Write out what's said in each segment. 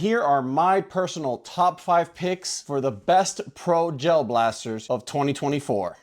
Here are my personal top 5 picks for the best pro gel blasters of 2024.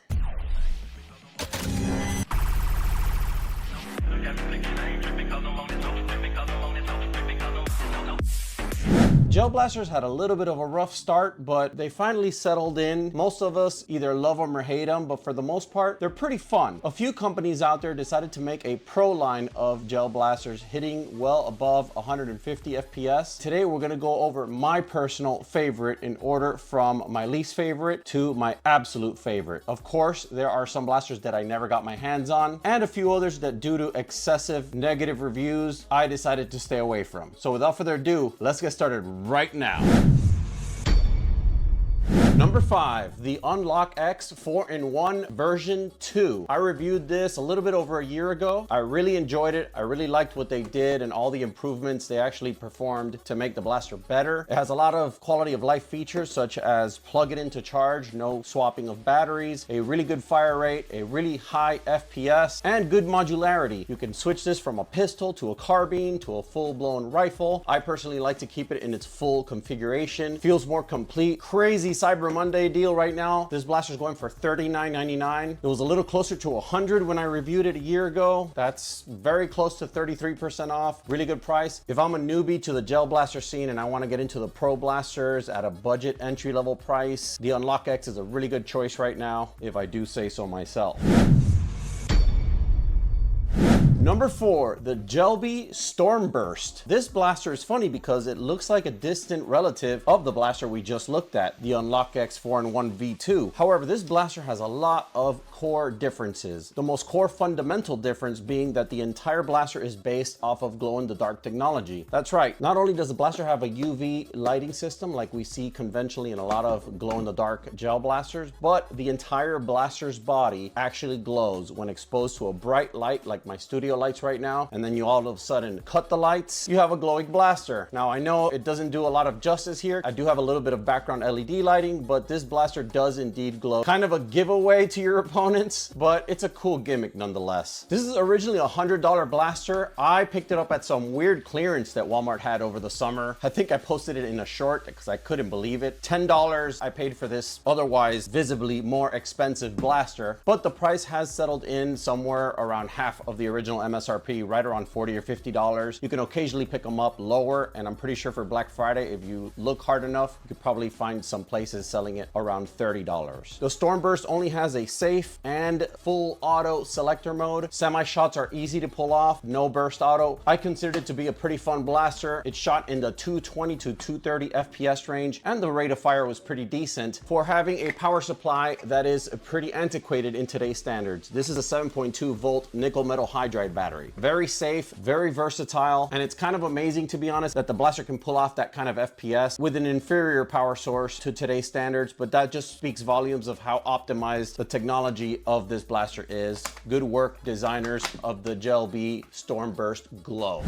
Gel blasters had a little bit of a rough start, but they finally settled in. Most of us either love them or hate them, but for the most part, they're pretty fun. A few companies out there decided to make a pro line of gel blasters hitting well above 150 FPS. Today, we're gonna go over my personal favorite in order from my least favorite to my absolute favorite. Of course, there are some blasters that I never got my hands on, and a few others that due to excessive negative reviews, I decided to stay away from. So without further ado, let's get started right now. Number 5, the UnlocX 4-in-1 version 2. I reviewed this a little bit over a year ago. I really enjoyed it. I really liked what they did and all the improvements they actually performed to make the blaster better. It has a lot of quality of life features such as plug it in to charge, no swapping of batteries, a really good fire rate, a really high FPS, and good modularity. You can switch this from a pistol to a carbine to a full-blown rifle. I personally like to keep it in its full configuration. Feels more complete. Crazy Cyber Monday deal right now. This blaster is going for $39.99. It was a little closer to $100 when I reviewed it a year ago. That's very close to 33% off. Really good price. If I'm a newbie to the gel blaster scene and I want to get into the pro blasters at a budget entry level price, the UnlocX is a really good choice right now, if I do say so myself. Number 4, the Gelbee Stormburst. This blaster is funny because it looks like a distant relative of the blaster we just looked at, the UnlocX 4-in-1 V2. However, this blaster has a lot of core differences. The most core fundamental difference being that the entire blaster is based off of glow-in-the-dark technology. That's right, not only does the blaster have a UV lighting system like we see conventionally in a lot of glow-in-the-dark gel blasters, but the entire blaster's body actually glows when exposed to a bright light like my studio lights right now, and then you all of a sudden cut the lights, you have a glowing blaster. Now I know it doesn't do a lot of justice here. I do have a little bit of background LED lighting, but this blaster does indeed glow. Kind of a giveaway to your opponents, but it's a cool gimmick nonetheless. This is originally a $100 blaster. I picked it up at some weird clearance that Walmart had over the summer. I think I posted it in a short because I couldn't believe it. $10 I paid for this otherwise visibly more expensive blaster, but the price has settled in somewhere around half of the original MSRP, right around $40 or $50. You can occasionally pick them up lower, and I'm pretty sure for Black Friday, if you look hard enough, you could probably find some places selling it around $30. The Stormburst only has a safe and full auto selector mode. Semi-shots are easy to pull off, no burst auto. I considered it to be a pretty fun blaster. It shot in the 220 to 230 FPS range, and the rate of fire was pretty decent for having a power supply that is pretty antiquated in today's standards. This is a 7.2 volt nickel metal hydride battery. Very safe, very versatile, and it's kind of amazing, to be honest, that the blaster can pull off that kind of FPS with an inferior power source to today's standards, but that just speaks volumes of how optimized the technology of this blaster is. Good work, designers of the Gelbee Stormburst Glow.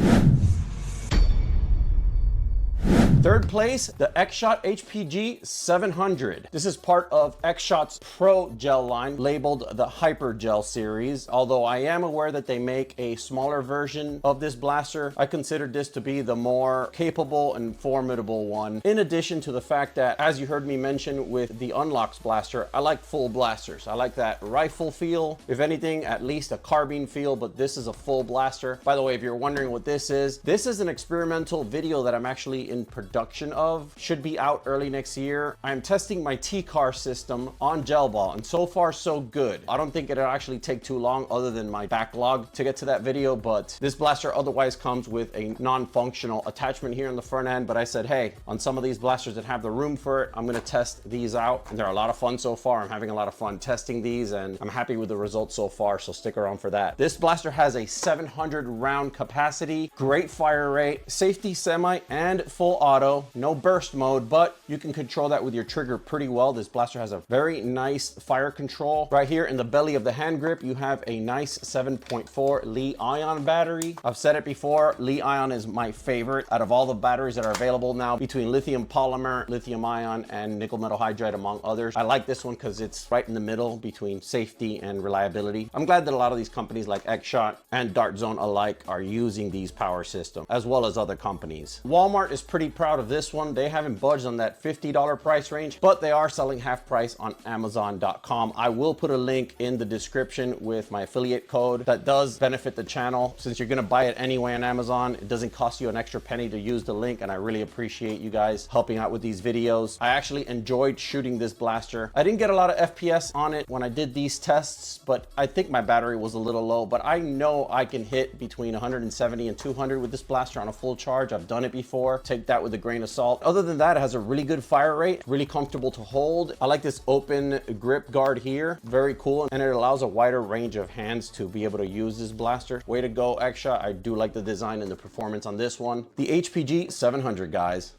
Third place, the X-Shot HPG 700. This is part of X-Shot's Pro Gel line, labeled the Hyper Gel series. Although I am aware that they make a smaller version of this blaster, I consider this to be the more capable and formidable one. In addition to the fact that, as you heard me mention with the UnlocX blaster, I like full blasters. I like that rifle feel. If anything, at least a carbine feel, but this is a full blaster. By the way, if you're wondering what this is an experimental video that I'm actually in production of. Should be out early next year. I'm testing my T-Car system on gel ball, and so far so good. I don't think it'll actually take too long other than my backlog to get to that video, but this blaster otherwise comes with a non-functional attachment here in the front end, but I said, hey, on some of these blasters that have the room for it, I'm gonna test these out, and they're a lot of fun so far. I'm having a lot of fun testing these, and I'm happy with the results so far, so stick around for that. This blaster has a 700 round capacity, great fire rate, safety semi, and full auto. No burst mode, but you can control that with your trigger pretty well. This blaster has a very nice fire control. Right here in the belly of the hand grip, you have a nice 7.4 Li-ion battery. I've said it before, Li-ion is my favorite out of all the batteries that are available now, between lithium polymer, lithium ion, and nickel metal hydride, among others. I like this one because it's right in the middle between safety and reliability. I'm glad that a lot of these companies like X-Shot and Dart Zone alike are using these power systems, as well as other companies. Walmart is pretty proud proud of this one. They haven't budged on that $50 price range, but they are selling half price on Amazon.com. I will put a link in the description with my affiliate code that does benefit the channel. Since you're gonna buy it anyway on Amazon, it doesn't cost you an extra penny to use the link, and I really appreciate you guys helping out with these videos. I actually enjoyed shooting this blaster. I didn't get a lot of FPS on it when I did these tests, but I think my battery was a little low, but I know I can hit between 170 and 200 with this blaster on a full charge. I've done it before. Take that with a grain of salt. Other than that, it has a really good fire rate, really comfortable to hold. I like this open grip guard here, very cool, and it allows a wider range of hands to be able to use this blaster. Way to go, Extra. I do like the design and the performance on this one. The HPG 700, guys.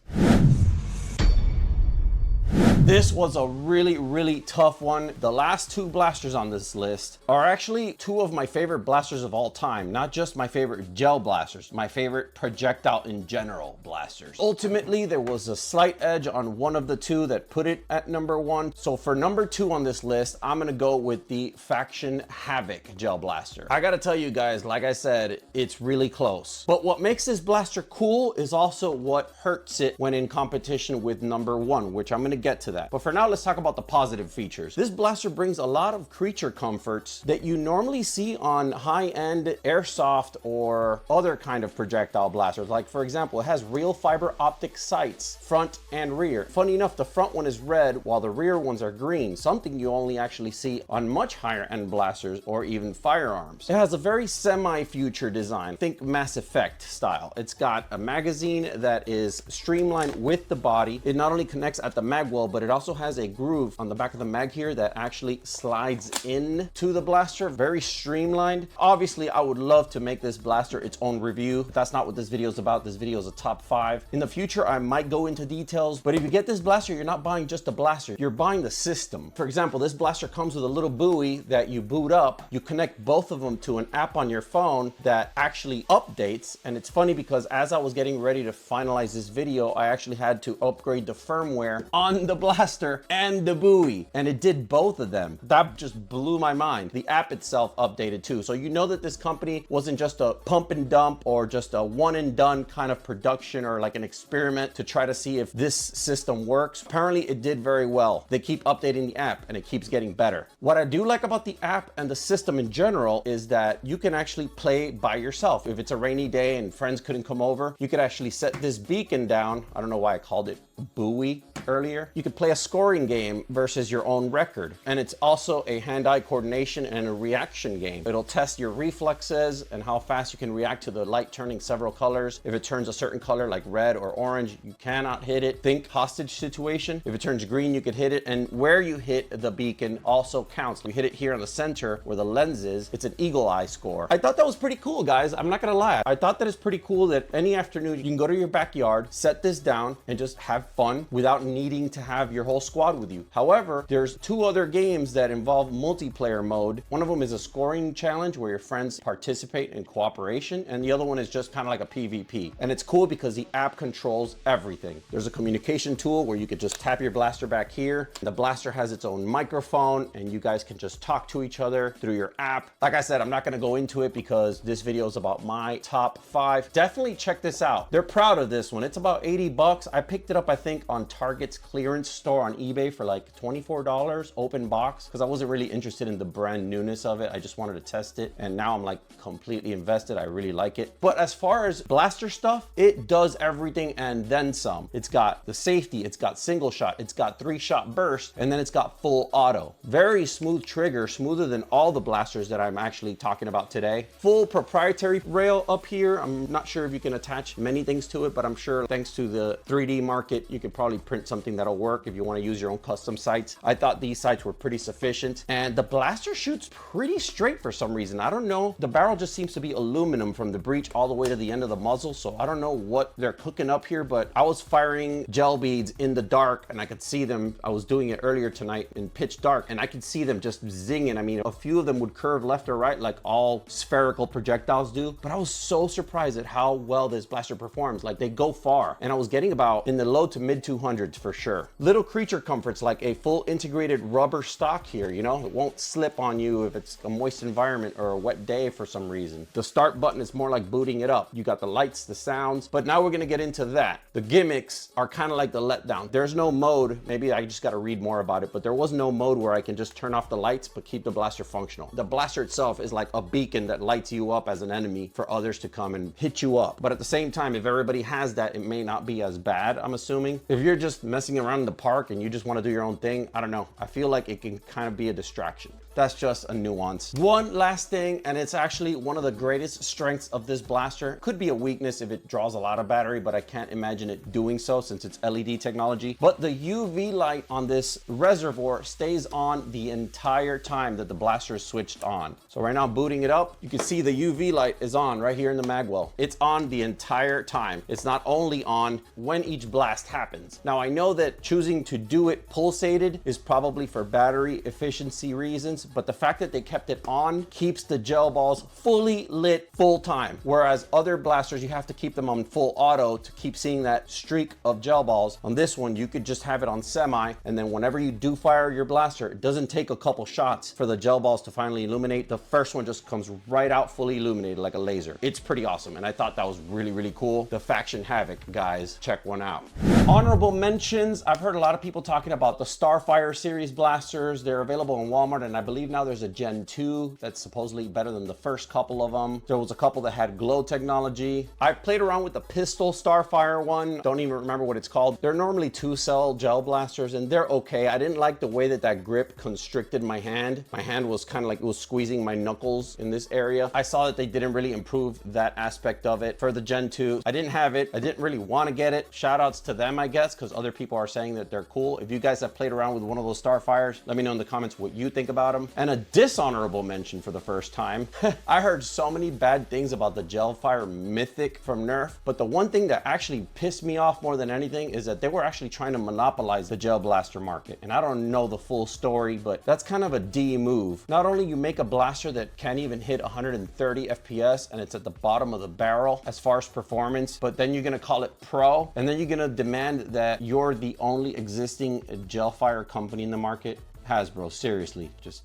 This was a really tough one. The last two blasters on this list are actually two of my favorite blasters of all time. Not just my favorite gel blasters, my favorite projectile in general blasters. Ultimately, there was a slight edge on one of the two that put it at number one. So for number two on this list, I'm gonna go with the Faction Havoc gel blaster. I gotta tell you guys, like I said, it's really close. But what makes this blaster cool is also what hurts it when in competition with number one, which I'm gonna get to that. But for now, let's talk about the positive features. This blaster brings a lot of creature comforts that you normally see on high-end airsoft or other kind of projectile blasters. Like, for example, it has real fiber optic sights, front and rear. Funny enough, the front one is red while the rear ones are green, something you only actually see on much higher-end blasters or even firearms. It has a very semi-future design. Think Mass Effect style. It's got a magazine that is streamlined with the body. It not only connects at the mag well, but it also has a groove on the back of the mag here that actually slides in to the blaster. Very streamlined. Obviously, I would love to make this blaster its own review. That's not what this video is about. This video is a top 5. In the future, I might go into details, but if you get this blaster, you're not buying just a blaster. You're buying the system. For example, this blaster comes with a little buoy that you boot up. You connect both of them to an app on your phone that actually updates. And it's funny because as I was getting ready to finalize this video, I actually had to upgrade the firmware on the blaster and the buoy, and it did both of them. That just blew my mind. The app itself updated too, so you know that this company wasn't just a pump and dump or just a one and done kind of production or like an experiment to try to see if this system works. Apparently it did very well. They keep updating the app and it keeps getting better. What I do like about the app and the system in general is that you can actually play by yourself. If it's a rainy day and friends couldn't come over, you could actually set this beacon down. I don't know why I called it buoy earlier. You could play a scoring game versus your own record. And it's also a hand-eye coordination and a reaction game. It'll test your reflexes and how fast you can react to the light turning several colors. If it turns a certain color like red or orange, you cannot hit it. Think hostage situation. If it turns green, you could hit it. And where you hit the beacon also counts. You hit it here on the center where the lens is. It's an eagle eye score. I thought that was pretty cool, guys. I'm not gonna lie. I thought that it's pretty cool that any afternoon you can go to your backyard, set this down, and just have fun without needing to have your whole squad with you. However, there's two other games that involve multiplayer mode. One of them is a scoring challenge where your friends participate in cooperation, and the other one is just kind of like a PvP. And it's cool because the app controls everything. There's a communication tool where you could just tap your blaster back here. The blaster has its own microphone, and you guys can just talk to each other through your app. Like I said, I'm not gonna go into it because this video is about my top 5. Definitely check this out. They're proud of this one. It's about 80 bucks. I picked it up, I think, on Target's clearance store on eBay for like $24 open box because I wasn't really interested in the brand newness of it. I just wanted to test it, and now I'm like completely invested. I really like it. But as far as blaster stuff, it does everything and then some. It's got the safety, it's got single shot, it's got 3-shot burst, and then it's got full auto. Very smooth trigger, smoother than all the blasters that I'm actually talking about today. Full proprietary rail up here. I'm not sure if you can attach many things to it, but I'm sure thanks to the 3D market, you could probably print something that'll work if you want to use your own custom sights. I thought these sights were pretty sufficient, and the blaster shoots pretty straight for some reason. I don't know. The barrel just seems to be aluminum from the breech all the way to the end of the muzzle, so I don't know what they're cooking up here, but I was firing gel beads in the dark and I could see them. I was doing it earlier tonight in pitch dark and I could see them just zinging. I mean, a few of them would curve left or right like all spherical projectiles do, but I was so surprised at how well this blaster performs. Like, they go far, and I was getting about in the low to mid 200s, for sure. Little creature comforts like a full integrated rubber stock here, you know, it won't slip on you if it's a moist environment or a wet day for some reason. The start button is more like booting it up. You got the lights, the sounds, but now we're gonna get into that. The gimmicks are kind of like the letdown. There's no mode, maybe I just gotta read more about it, but there was no mode where I can just turn off the lights but keep the blaster functional. The blaster itself is like a beacon that lights you up as an enemy for others to come and hit you up. But at the same time, if everybody has that, it may not be as bad, I'm assuming. If you're just messing around in the park and you just want to do your own thing, I don't know. I feel like it can kind of be a distraction. That's just a nuance. One last thing, and it's actually one of the greatest strengths of this blaster. Could be a weakness if it draws a lot of battery, but I can't imagine it doing so since it's LED technology. But the UV light on this reservoir stays on the entire time that the blaster is switched on. So right now, booting it up, you can see the UV light is on right here in the magwell. It's on the entire time. It's not only on when each blast happens. Now I know that choosing to do it pulsated is probably for battery efficiency reasons, but the fact that they kept it on keeps the gel balls fully lit full time. Whereas other blasters, you have to keep them on full auto to keep seeing that streak of gel balls. On this one, you could just have it on semi, and then whenever you do fire your blaster, it doesn't take a couple shots for the gel balls to finally illuminate. The first one just comes right out fully illuminated like a laser. It's pretty awesome, and I thought that was really, really cool. The Faction Havoc, guys, check one out. Honorable mentions, I've heard a lot of people talking about the Starfire series blasters. They're available in Walmart, and I believe now there's a Gen 2 that's supposedly better than the first couple of them. There was a couple that had glow technology. I played around with the pistol Starfire one. Don't even remember what it's called. They're normally 2-cell gel blasters, and they're okay. I didn't like the way that that grip constricted my hand. My hand was kind of like it was squeezing my knuckles in this area. I saw that they didn't really improve that aspect of it. For the Gen 2, I didn't have it. I didn't really want to get it. Shout outs to them, I guess, because other people are saying that they're cool. If you guys have played around with one of those Starfires, let me know in the comments what you think about them. And a dishonorable mention for the first time. I heard so many bad things about the Gelfire Mythic from Nerf, but the one thing that actually pissed me off more than anything is that they were actually trying to monopolize the gel blaster market. And I don't know the full story, but that's kind of a D move. Not only you make a blaster that can't even hit 130 FPS and it's at the bottom of the barrel as far as performance, but then you're gonna call it pro, and then you're gonna demand that you're the only existing Gelfire company in the market. Hasbro, seriously, just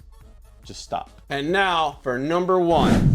stop. And now for number one.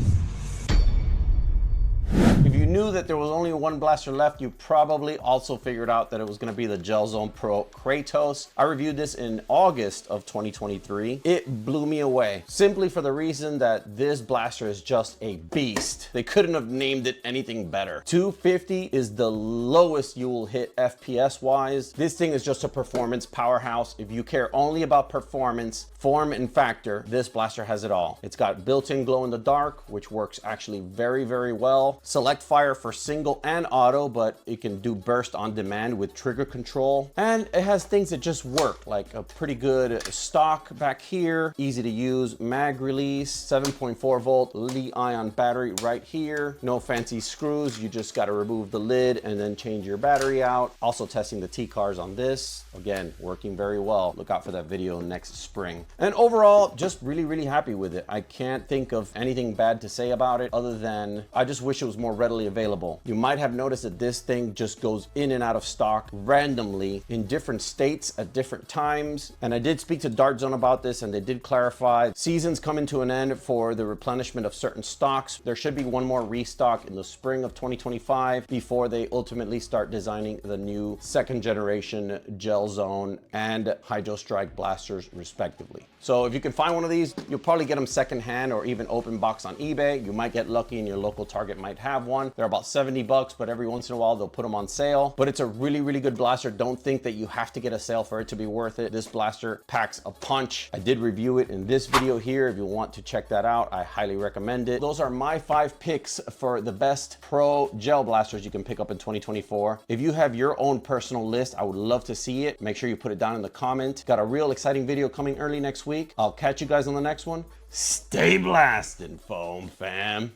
If you knew that there was only one blaster left, you probably also figured out that it was going to be the Gel Zone Pro Kratos. I reviewed this in August of 2023. It blew me away, simply for the reason that this blaster is just a beast. They couldn't have named it anything better. 250 is the lowest you will hit FPS wise. This thing is just a performance powerhouse. If you care only about performance, form, and factor, this blaster has it all. It's got built-in glow in the dark, which works actually very, very well. Select fire for single and auto, but it can do burst on demand with trigger control. And it has things that just work, like a pretty good stock back here, easy to use mag release, 7.4 volt Li-ion battery right here. No fancy screws, you just got to remove the lid and then change your battery out. Also testing the T-cars on this. Again, working very well. Look out for that video next spring. And overall, just really, really happy with it. I can't think of anything bad to say about it other than I just wish it was more readily available. You might have noticed that this thing just goes in and out of stock randomly in different states at different times. And I did speak to Dart Zone about this, and they did clarify seasons coming to an end for the replenishment of certain stocks. There should be one more restock in the spring of 2025 before they ultimately start designing the new second generation Gel Zone and Hydro Strike blasters respectively. So if you can find one of these, you'll probably get them secondhand or even open box on eBay. You might get lucky and your local Target might have one. They're about 70 bucks, but every once in a while they'll put them on sale. But it's a really, really good blaster. Don't think that you have to get a sale for it to be worth it. This blaster packs a punch. I did review it in this video here. If you want to check that out, I highly recommend it. Those are my 5 picks for the best pro gel blasters you can pick up in 2024. If you have your own personal list, I would love to see it. Make sure you put it down in the comment. Got a real exciting video coming early next week. I'll catch you guys on the next one. Stay blasting, foam fam.